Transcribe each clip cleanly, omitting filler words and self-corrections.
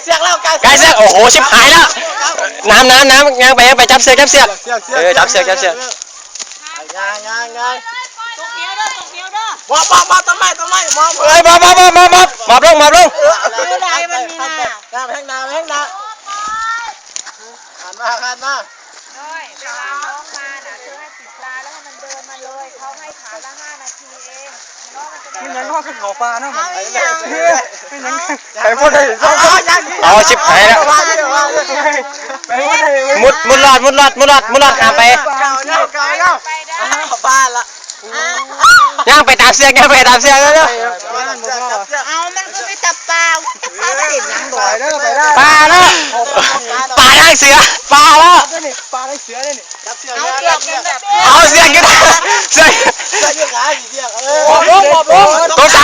เสือกแล้วกายเสือกโอ้โหชิบหายแล้วน้ำยังไปจับเสือกจับเสือกจับเสือกยางตกเดียวเด้มาต้นไม้มองเฮ้ยมาลงอะไรมันมีน้าแห้งนาหันมาด้วยเวลาน้องมาน่ะเธอให้ติดปลาแล้วให้มันเดินมาเลยเขาให้ขาละ5 นาทีเองน้องมันจะไม่ยังว่าขึ้นเขาปลาเนาะไม่ยังใครพูดได้เอาชิบหายแล้วมุดหลอดหาไปบ้านละย่างไปตามเสือกแล้วเอามันก็ไปจับปลาไม่เห็นยังหรอปลาแล้วปลาได้เสือปลาแล้ว ปลาได้เสือเลยนี่เอาเสือกกันเสือกตกสา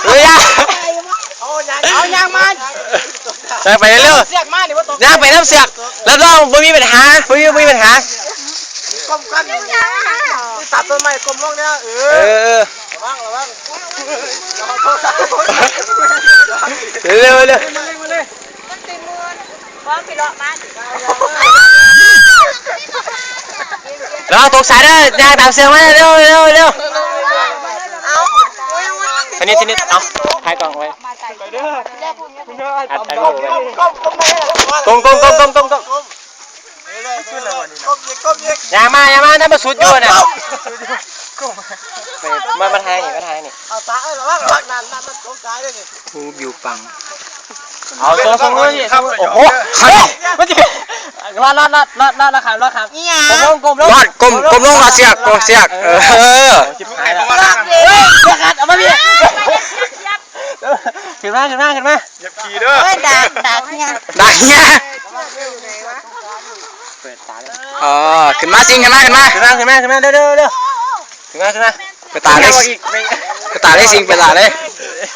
เฮ้ยเอายางมันใส่ไปเร็วย่างไปน้ำเสือกแล้วน้องไม่มีปัญหาก้มกันตัดต้นไม้ก้มลงเนี่ยระวังเร็วมันตีมือพร้อมไปเลาะมันเราตกสายได้ย่างตามเสือกมาเร็วทีนี้เอาถ่ายกล่องไว้ไปเด้อคุณเด้ออัดรูปไว้ก้มอย่ามาถ้ามาสุดอยู่เนี่ยมาถ่ายนี่เอาตาระวังนั่นมันตกสายเลยนี่กูบิวปังเอาทรงนู้นนี่โอ้โหมันจะลอดนะครับก้มลงเสียกชิบหายแล้วเอามาพี่ขึ้นมาอย่าขี่เด้อดักเนี่ยเปิดตาเลยอ๋อขึ้นมาจริงขึ้นมาเร็วไปตาเลยสิงไปตาเลย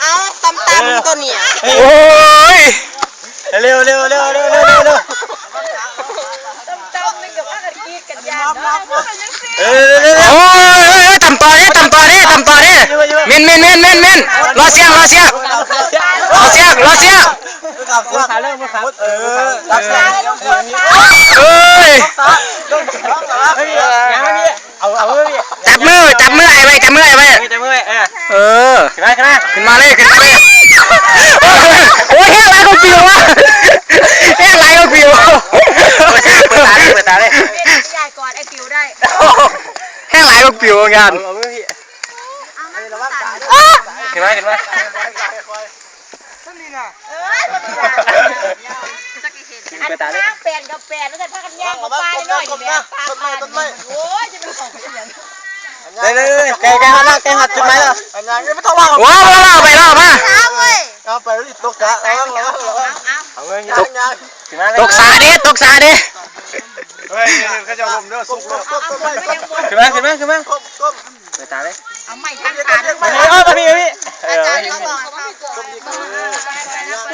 เอาตำตัวเนี่ยโอ้ยเร็วมันกับว่ากันกีกันยาโอ้ยตำต่อดิมินรอเสียงจับเสือเอ้ยจับมือไอ้ไว้ขึ้นมาเลยโอ้ยแห้งไรก็ปิววะเปิดตาเลยใหญ่ก่อนไอ้ปิวได้แห้งไรก็ปิวงานขึ้นมาอันข้างแปลนกับแปลนแล้วแต่ถ้ากันแย่งกับปลายหน่อยเนี่ยต้นไม้โอ้ยจะเป็นของเสียงแกหัดจุดไหมล่ะอันยังไม่ต้องว่าว้าวไปแล้วมาเอาไปแล้วตกสาเอาเงินตกสาดิเฮ้ยเขาจะลมเด้อสุกขึ้นมาไปตาเลยเอาใหม่ทางขาเลยมาพี่อาจารย์เขาบอก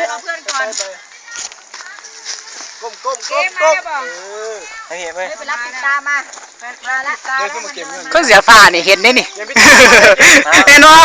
เราเพื่อนก่อนก้มให้เห็นไหมไปรับติดตามมาละก็เสียฟ้านี่เห็นได้นี่เห็นว่า